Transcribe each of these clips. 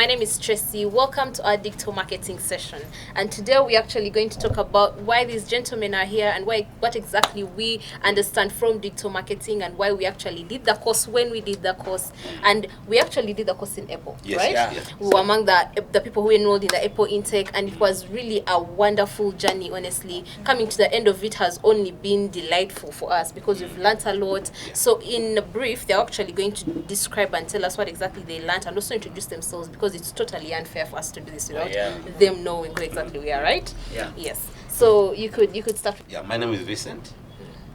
My name is Tracy. Welcome to our digital marketing session. And today we're actually going to talk about why these gentlemen are here and what exactly we understand from digital marketing and why we actually did the course when we did the course. And we actually did the course in April, Yes, right? yeah. We were among the people who enrolled in the April intake, and it was really a wonderful journey, honestly. Coming to the end of it has only been delightful for us because we've learnt a lot. So in brief, they're actually going to describe and tell us what exactly they learnt and also introduce themselves, because it's totally unfair for us to do this without them knowing who exactly we are, right? Yeah. Yes. So you could start. Yeah, my name is Vincent,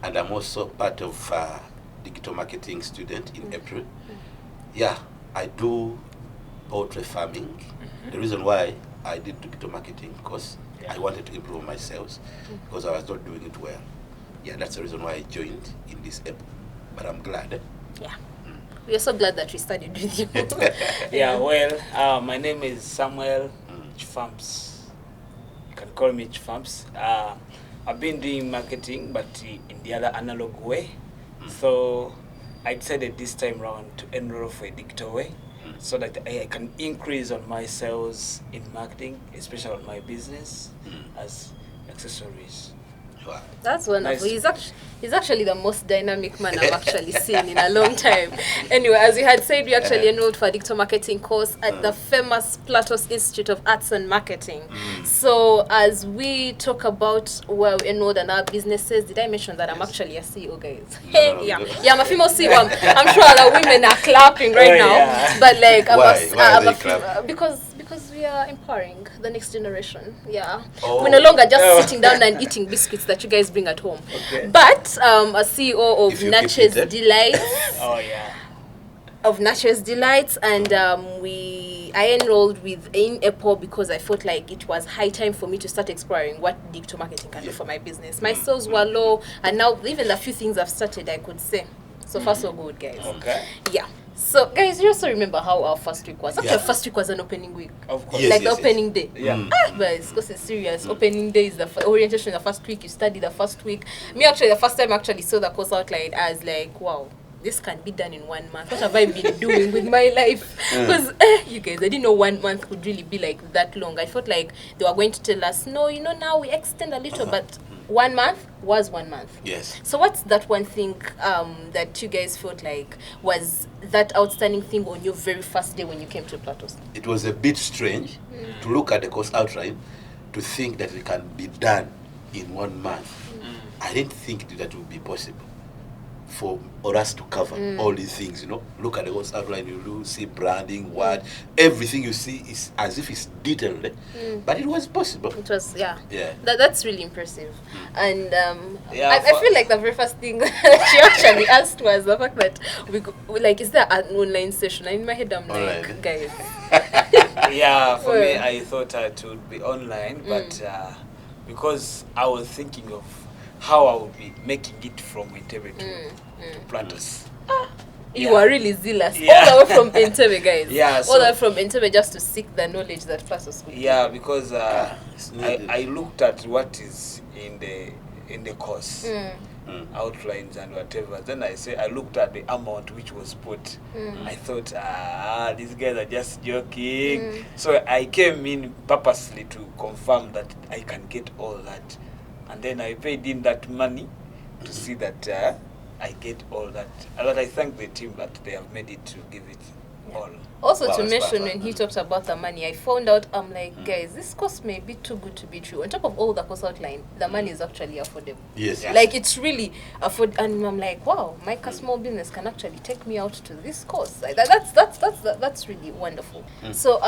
and I'm also part of digital marketing student in April. Yeah, I do poultry farming. The reason why I did digital marketing because I wanted to improve my sales because I was not doing it well. Yeah, that's the reason why I joined in this April. But I'm glad. Yeah. We are so glad that we studied with you. Yeah, well, my name is Samuel Chifamps. You can call me Chifamps. I've been doing marketing, but in the other analog way. So I decided this time around to enroll for a digital way so that I can increase on my sales in marketing, especially on my business as accessories. Wow. That's wonderful. Nice. He's actually the most dynamic man I've actually seen in a long time. Anyway, as we had said, we actually enrolled for a digital marketing course at the famous Platos Institute of Arts and Marketing. So as we talk about where we enrolled and our businesses, did I mention that I'm actually a CEO, guys? No, yeah, no. I'm a female CEO. I'm sure the women are clapping right now. Yeah. But like, Why are they clapping? because we are empowering the next generation. Yeah. Oh. We're no longer just sitting down and eating biscuits that you guys bring at home. Okay. But a CEO of If you Nature's keep it, Delights, Oh, yeah. of Nature's Delights, and I enrolled in April because I felt like it was high time for me to start exploring what digital marketing can do for my business. My sales were low, and now even the few things I've started, I could say. So far, so good, guys. Okay. Yeah. So, guys, you also remember how our first week was? Actually, Yeah. first week was an opening week. Of course. Yes, Like yes, the opening day. Yeah. But it's because it's serious. Opening day is the orientation the first week. You study the first week. Me, actually, the first time I actually saw the course outline, I was like, wow, this can be done in 1 month. What have I been doing with my life? Because you guys, I didn't know 1 month could really be like that long. I felt like they were going to tell us, no, now we extend a little, but 1 month was 1 month. Yes. So what's that one thing that you guys felt like was that outstanding thing on your very first day when you came to Platos? It was a bit strange to look at the course outline to think that it can be done in 1 month. I didn't think that would be possible for us to cover all these things, Look at the course outline, you do see branding, everything you see is as if it's detailed, but it was possible. It was, yeah. Yeah. That's really impressive. And Yeah, I feel like the very first thing that she actually asked was the fact that is there an online session? And in my head, I'm like, Online. guys. Yeah, for me, Well. I thought it would be online, but because I was thinking of how I would be making it from Entebbe to Platos. You are really zealous. Yeah. All the way from Entebbe, guys. Yeah, All so- the way from Entebbe just to seek the knowledge that Platos could. Yeah, because needed. I looked at what is in the course outlines and whatever. Then I looked at the amount which was put. I thought, these guys are just joking. So I came in purposely to confirm that I can get all that, and then I paid in that money to see that I get all that. But I thank the team that they have made it to give it all. Also, Wow, to that's mention, perfect. when he talked about the money, I found out, I'm like, guys, this course may be too good to be true. On top of all the course outline, the money is actually affordable. Yes. Yeah. Like, it's really affordable. And I'm like, wow, my small business can actually take me out to this course. Like, that's really wonderful. So,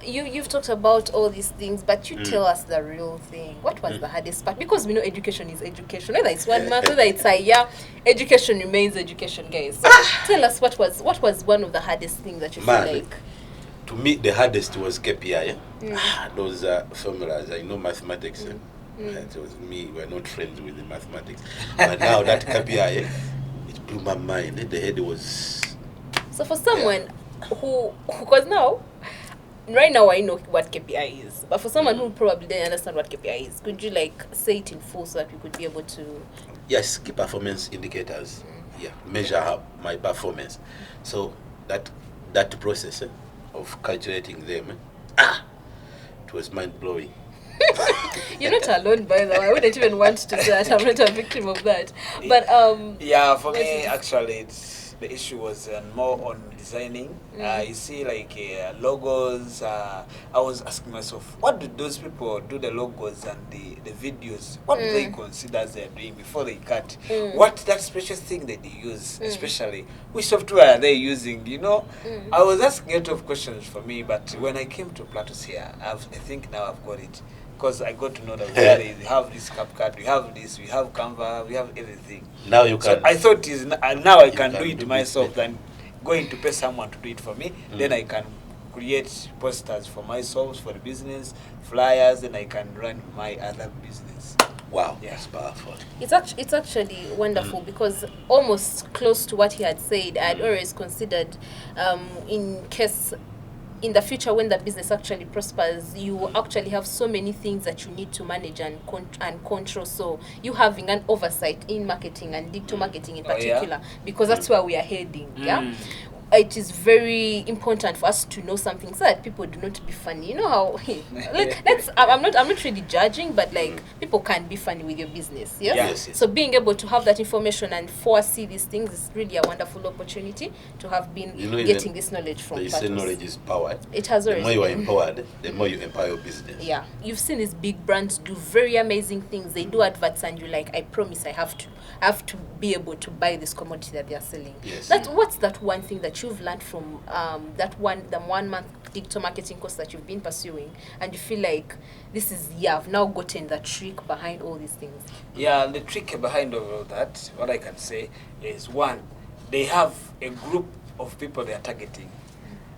you've talked about all these things, but you tell us the real thing. What was the hardest part? Because we know education is education. Whether it's 1 month, whether it's a year, education remains education, guys. So tell us what was one of the hardest things that you feel Man. like. To me, the hardest was KPI. Those formulas, I know mathematics. It was me, we're not friends with the mathematics. But now that KPI, it blew my mind. The head was... So for someone who, because now, right now I know what KPI is, but for someone who probably didn't understand what KPI is, could you say it in full so that we could be able to? Yes, key performance indicators. Yeah, measure my performance. So that process, of calculating them, it was mind-blowing. You're not alone, by the way. I wouldn't even want to do that. I'm not a victim of that. But yeah, for me actually, the issue was more on designing. You see, like logos. I was asking myself, what do those people do the logos and the videos? What do they consider they're doing before they cut? What that special thing that they use, especially which software are they using? You know, I was asking a lot of questions for me. But when I came to Platos here, I think now I've got it. Because I got to know that we have this CapCut, we have this, we have Canva, we have everything. Now you can. So I thought now I can do it myself than going to pay someone to do it for me. Then I can create posters for myself, for the business, flyers, and I can run my other business. Wow, Yeah. that's powerful. it's actually wonderful because almost close to what he had said, I had always considered in the future when the business actually prospers, you actually have so many things that you need to manage and control. So you having an oversight in marketing and digital marketing in particular, because that's where we are heading. Yeah, it is very important for us to know something so that people do not be funny. You know how like I'm not really judging, but like people can be funny with your business. Yes? Yes. So being able to have that information and foresee these things is really a wonderful opportunity to have been getting this knowledge from They say Platos. knowledge is power. It has The always more you are been. empowered, the more you empower your business. Yeah, you've seen these big brands do very amazing things. They do adverts, and you're like, I promise, I have to be able to buy this commodity that they are selling. Yes. What's that one thing that you've learned from the 1 month digital marketing course that you've been pursuing, and you feel like I've now gotten the trick behind all these things? Yeah, the trick behind all of that, what I can say is, one, they have a group of people they are targeting.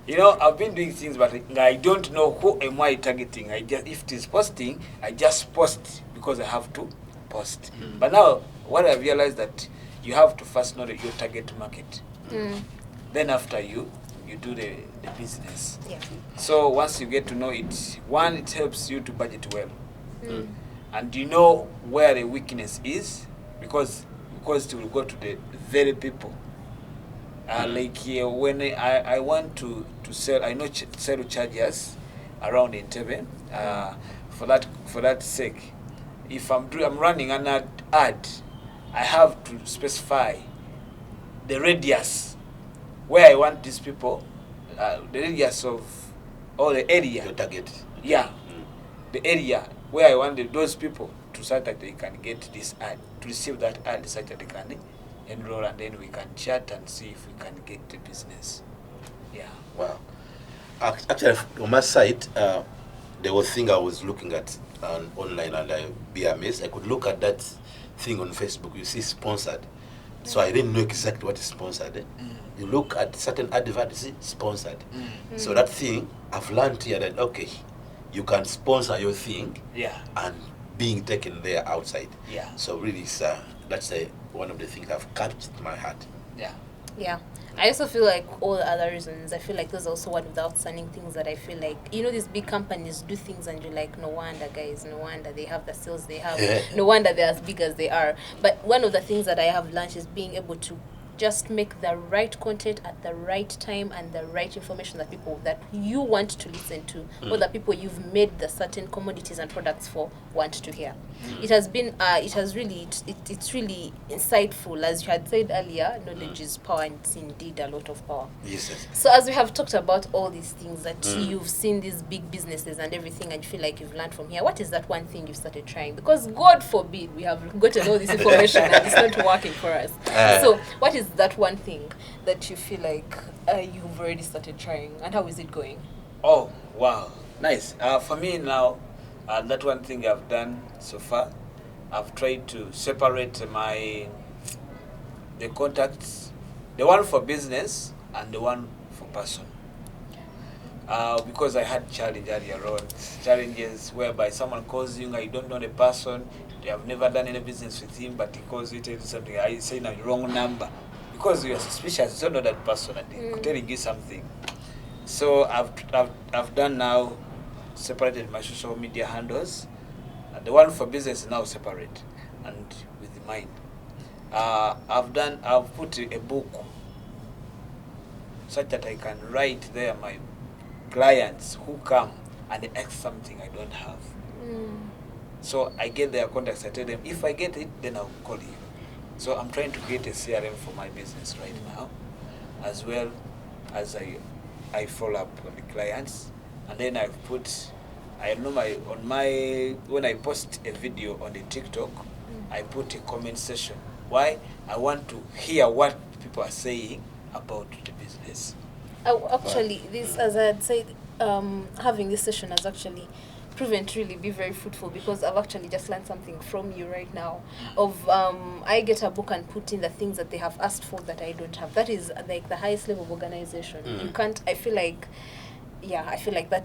You know, I've been doing things, but I don't know who am I targeting. If it is posting, I just post because I have to post. But now, what I realized that you have to first know your target market. Then after you do the business. Yeah. So once you get to know it, one, it helps you to budget well. And you know where the weakness is, because it will go to the very people. Like when I want to sell, I know sell chargers around Entebbe. For that sake, if I'm running an ad, I have to specify the radius where I want these people, the radius of or the area. Your target. Yeah, the area where I want those people to, so that they can get this ad, to receive that ad, such that they can enroll, and then we can chat and see if we can get the business. Yeah. Wow. Actually, on my site, there was thing I was looking at online, and I be amazed. I could look at that thing on Facebook. You see, sponsored. So I didn't know exactly what is sponsored. You look at certain adverts, you see, sponsored. So that thing, I've learned here that, okay, you can sponsor your thing, Yeah. and being taken there outside. Yeah. So really, that's one of the things that have captured my heart. Yeah. Yeah. I also feel like all the other reasons, I feel like those are also one of the outstanding things that I feel like, you know, these big companies do things and you're like, no wonder, guys, no wonder they have the sales they have. No wonder they're as big as they are. But one of the things that I have learned is being able to just make the right content at the right time and the right information that people that you want to listen to, or the people you've made the certain commodities and products for want to hear. It has been it's really insightful. As you had said earlier, knowledge is power, and it's indeed a lot of power. Yes. So as we have talked about all these things that you've seen, these big businesses and everything, and you feel like you've learned from here, what is that one thing you've started trying? Because God forbid we have gotten all this information and it's not working for us. So what is that one thing that you feel like you've already started trying, and how is it going? Oh, wow. Nice. For me now, that one thing I've done so far, I've tried to separate the contacts, the one for business and the one for person. Because I had challenges whereby someone calls you, I don't know the person, they have never done any business with him, but he calls you, tells you something, I say the wrong number. Because you are suspicious, you don't know that person, and they're telling you something. So I've done now, separated my social media handles, and the one for business is now separate, and with mine. I've put a book such that I can write there my clients who come and they ask something I don't have. Mm. So I get their contacts. I tell them, if I get it, then I'll call you. So I'm trying to create a CRM for my business right now, as well as I follow up on the clients, and then I've put, I know when I post a video on the TikTok, I put a comment section. Why? I want to hear what people are saying about the business. Actually, this, as I had said, having this session has actually proven to really be very fruitful, because I've actually just learned something from you right now. Of I get a book and put in the things that they have asked for that I don't have. That is like the highest level of organization. You can't. I feel like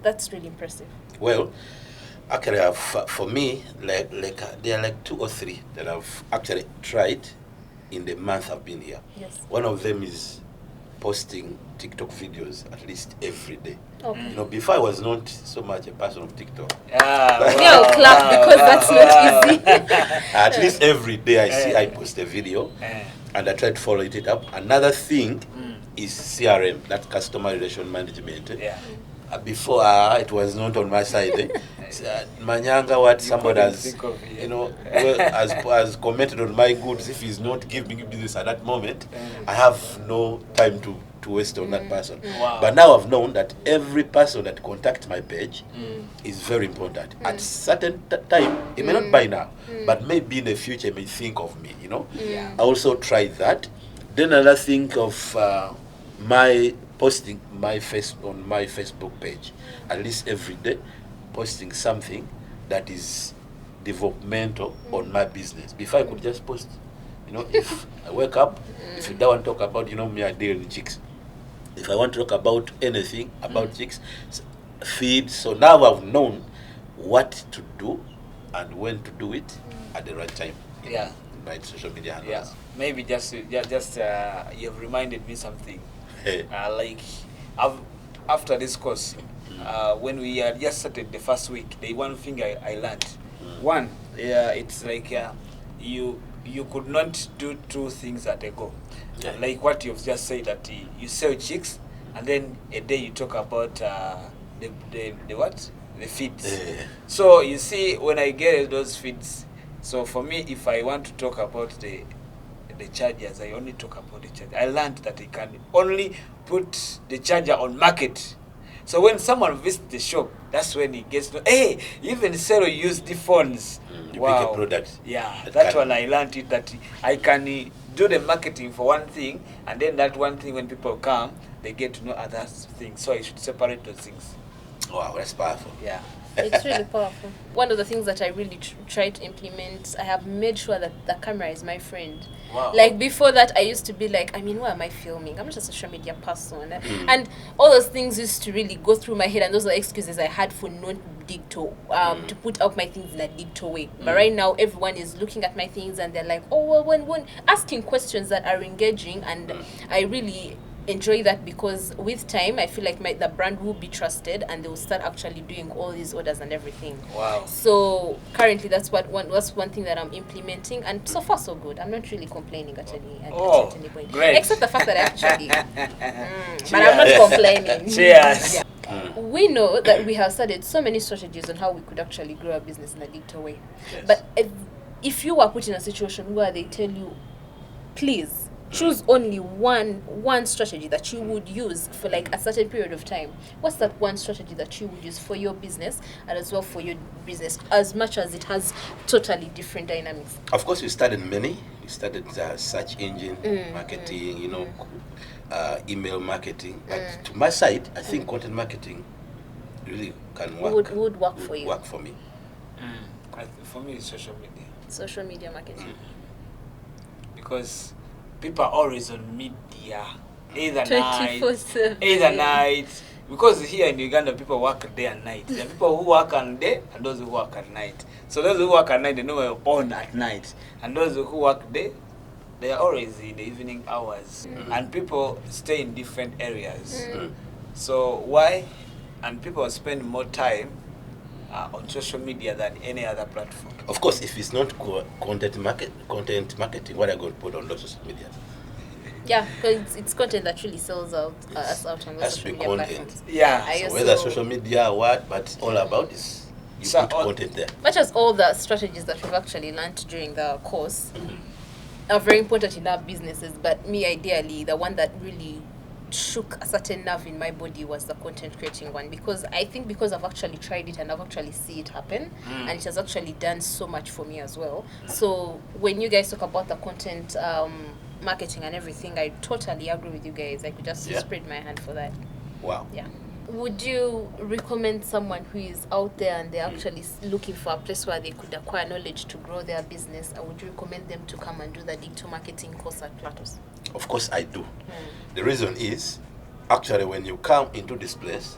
that's really impressive. Well, actually, for me, there are like 2 or 3 that I've actually tried in the month I've been here. Yes. One of them is posting TikTok videos at least every day. Okay. You know, before I was not so much a person of TikTok. I'll clap because that's not easy. At least every day I post a video and I try to follow it up. Another thing is CRM, that customer relation management. Yeah. Before it was not on my side. Manyanga, what somebody has, you know, has commented on my goods. If he's not giving me business at that moment, I have no time to waste on that person. Wow. But now I've known that every person that contacts my page is very important. At certain time, he may not buy now, but maybe in the future he may think of me. You know, I also tried that. Then another thing of my posting on my Facebook page, at least every day, posting something that is developmental on my business. Before I could just post, you know, if I wake up, if you don't want to talk about, you know, me, I deal in chicks. If I want to talk about anything about chicks, feed. So now I've known what to do and when to do it at the right time. Yeah. In my social media handles. Yeah. Maybe just you have reminded me something. Like after this course, when we had just started the first week, the one thing I learned, one, it's like you could not do 2 things at a go. Yeah. Like what you've just said, that you sell chicks, and then a day you talk about the what? The feeds. So you see, when I get those feeds, so for me, if I want to talk about the chargers, I only talk about the charger. I learned that I can only put the charger on market. So when someone visits the shop, that's when he gets to, hey, even sell used the phones. You Wow. pick a product. Yeah, that one I learned it, that I can do the marketing for one thing, and then that one thing, when people come, they get to know other things. So I should separate those things. Wow, that's powerful. Yeah. It's really powerful. One of the things that I really try to implement, I have made sure that the camera is my friend. Wow. Like before that, I used to be like, I mean, why am I filming? I'm just a social media person. And all those things used to really go through my head, and those are excuses I had for not digital, to put out my things in a digital way. But right now, everyone is looking at my things and they're like, oh, well, when asking questions that are engaging, and I really enjoy that, because with time I feel like the brand will be trusted and they will start actually doing all these orders and everything. Wow. So currently that's one thing that I'm implementing, and so far so good. I'm not really complaining at any point. Great. Except the fact that I actually but I'm not complaining. Cheers. Yeah. We know that we have studied so many strategies on how we could actually grow our business in a digital way. Yes. But if you are put in a situation where they tell you, please choose only one strategy that you would use for like a certain period of time, what's that one strategy that you would use for your business and as well for your business, as much as it has totally different dynamics? Of course, we studied many. We studied search engine marketing, you know, email marketing. But to my side, I think content marketing really can work. Would work for you. Work for me. For me, it's social media. Social media marketing. Because people are always on media, either 24/7. night. Because here in Uganda, people work day and night. There are people who work on day and those who work at night. So those who work at night, they know we're on at night. And those who work day, they are always in the evening hours. And people stay in different areas. So why? And people spend more time on social media than any other platform. Of course, if it's not content marketing, what are you going to put on those social media? Yeah, because it's content that really sells out us out on the Has to social be media content. platforms. Yeah. I So also- whether social media or what, but it's all about is you So put all- content there. Much as all the strategies that we've actually learned during the course are very important in our businesses, but me, ideally, the one that really shook a certain nerve in my body was the content creating one, because I think because I've actually tried it and I've actually seen it happen, and it has actually done so much for me as well. So when you guys talk about the content marketing and everything, I totally agree with you guys. I could just Yeah. spread my hand for that. Wow. Yeah. Would you recommend someone who is out there and they're actually looking for a place where they could acquire knowledge to grow their business, or would you recommend them to come and do the digital marketing course at Platos? Of course I do. The reason is, actually, when you come into this place,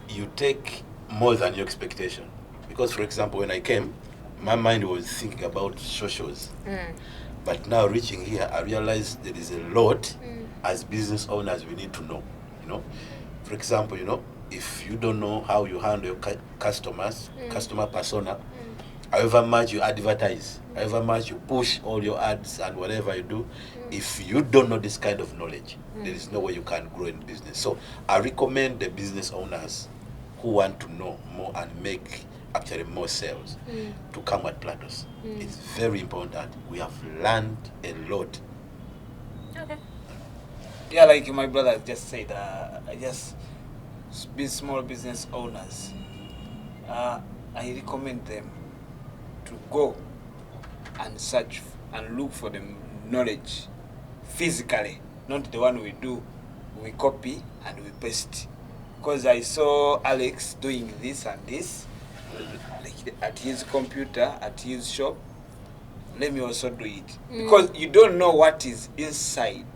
you take more than your expectation. Because, for example, when I came, my mind was thinking about socials. But now reaching here, I realized there is a lot as business owners we need to know. You know, for example, you know, if you don't know how you handle your customers, customer persona, however much you advertise, however much you push all your ads and whatever you do, if you don't know this kind of knowledge, there is no way you can grow in business. So I recommend the business owners who want to know more and make actually more sales to come at Platos. It's very important. We have learned a lot. Okay. Yeah, like my brother just said, I just be small business owners. I recommend them to go and search and look for the knowledge physically, not the one we do, we copy and we paste. Because I saw Alex doing this and this, like at his computer, at his shop. Let me also do it. Because you don't know what is inside,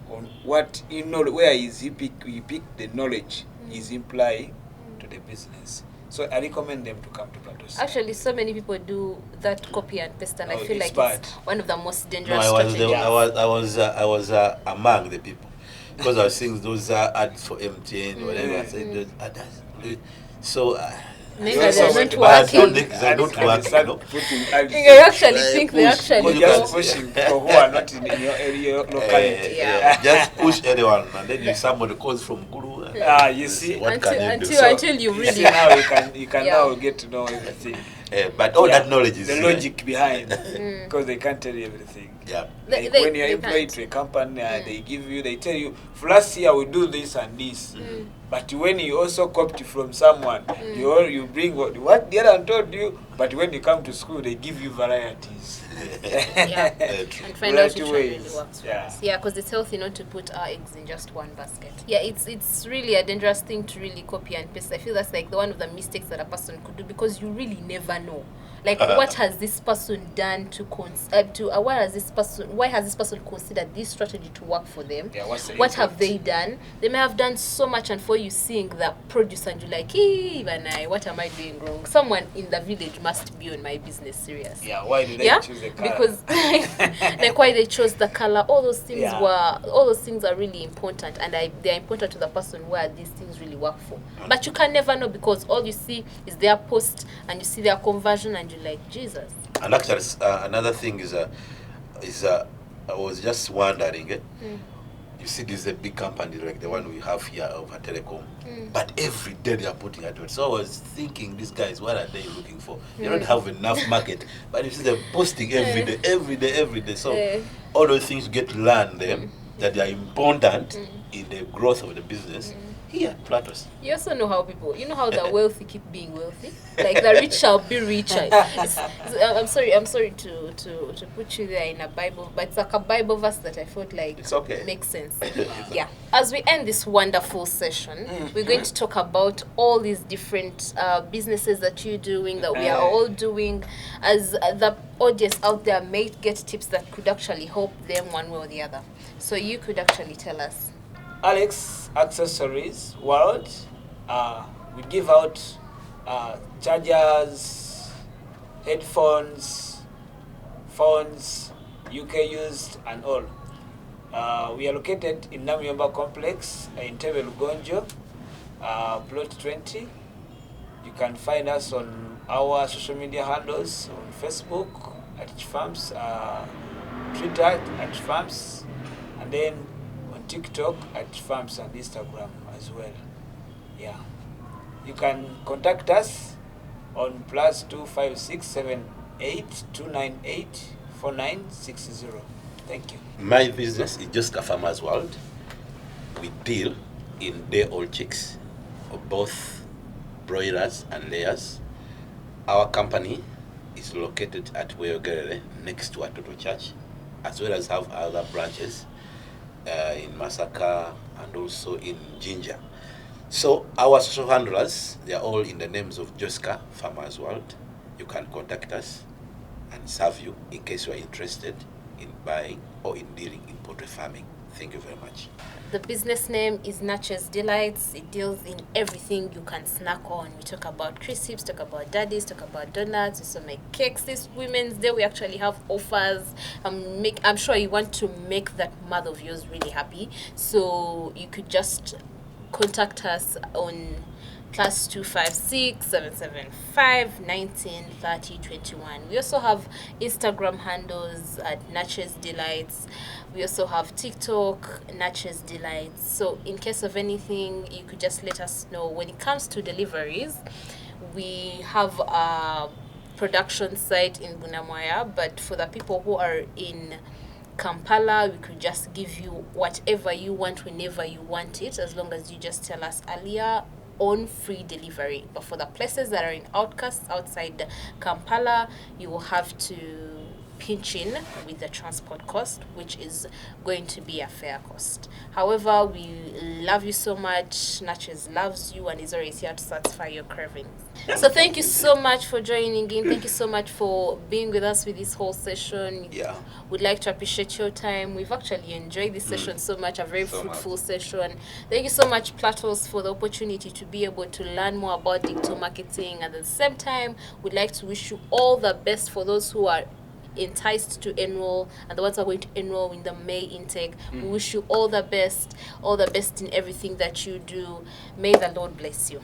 on what you know, where is he pick the knowledge is implying to the business. So I recommend them to come to Platos. Actually, so many people do that copy and paste, and I Oh, feel it's like it's bad. one of the most No, dangerous I was, strategies. I was among the people because I was seeing those ads for MTN, whatever. I said, those ads. So Maybe You also they're went not to working. working. They're not working, no? You actually think they Push. actually You're You just can- pushing people who are not in your area, locality. Yeah. Just push anyone, and then if somebody calls from Guru, You see, what can you do? until you you really see now you can Yeah. now get to know everything. But all Yeah, that knowledge is the here. logic behind, because they can't tell you everything. Yeah. Like They- when you're they employed can't. to a company, they tell you, for last year we do this and this. But when you also copy from someone, you bring what the other one told you. But when you come to school, they give you varieties. Yeah. True. and find out Variety which one really ways. works for Yeah. us. Yeah, because it's healthy not to put our eggs in just one basket. Yeah, it's really a dangerous thing to really copy and paste. I feel that's like the one of the mistakes that a person could do, because you really never know. Like, what has this person done why has this person considered this strategy to work for them? Yeah, what's the What have impact? they done? They may have done so much, and for you seeing the produce and you're like, hey, what am I doing wrong? Someone in the village must be on my business serious. Yeah, why did they Yeah, choose the color? because like why they chose the color, all those things Yeah. all those things are really important, and they're important to the person where these things really work for. But you can never know, because all you see is their post and you see their conversion and you're like, Jesus. And actually, another thing is I was just wondering, you see, this is a big company like the one we have here over Telecom, but every day they are putting adverts. So I was thinking, these guys, what are they looking for? They don't have enough market, but you see they're posting every day. So all those things get to learn them that they are important in the growth of the business here at Platos. You also know how how the wealthy keep being wealthy. Like the rich shall be richer. I'm sorry to put you there in a Bible, but it's like a Bible verse that I felt like It's okay. makes sense. Yeah. As we end this wonderful session, we're going to talk about all these different businesses that you're doing, that we are all doing, as the audience out there may get tips that could actually help them one way or the other. So you could actually tell us. Alex Accessories World, we give out chargers, headphones, phones, UK used and all. We are located in Namyomba Complex in Tebe Lugonjo, plot 20. You can find us on our social media handles on Facebook at Farms, Twitter at Farms, and And then on TikTok at Farms and Instagram as well. Yeah. You can contact us on +25678298490. Thank you. My business is Joska Farmers World. We deal in day-old chicks of both broilers and layers. Our company is located at Weyogerere, next to Atoto Church, as well as have other branches in Masaka and also in Jinja. So our social handlers, they are all in the names of Joska Farmers World. You can contact us and serve you in case you are interested in buying or in dealing in poultry farming. Thank you very much. The business name is Natchez Delights. It deals in everything you can snack on. We talk about crisps, talk about daddies, talk about donuts. We also make cakes. This Women's Day, we actually have offers. I'm sure you want to make that mother of yours really happy. So you could just contact us on +256-775-193021. We also have Instagram handles at Natchez Delights. We also have TikTok, Natchez Delights. So in case of anything, you could just let us know. When it comes to deliveries, we have a production site in Bunamwaya, but for the people who are in Kampala, we could just give you whatever you want whenever you want it, as long as you just tell us earlier, on free delivery. But for the places that are in outcasts outside Kampala, you will have to pinch in with the transport cost, which is going to be a fair cost. However, we love you so much. Natchez loves you and is always here to satisfy your cravings. So thank you so much for joining in. Thank you so much for being with us with this whole session. Yeah. We'd like to appreciate your time. We've actually enjoyed this session so much, a very fruitful session. Thank you so much, Platos, for the opportunity to be able to learn more about digital marketing. At the same time, we'd like to wish you all the best for those who are enticed to enroll and the ones who are going to enroll in the May intake. We wish you all the best in everything that you do. May the Lord bless you.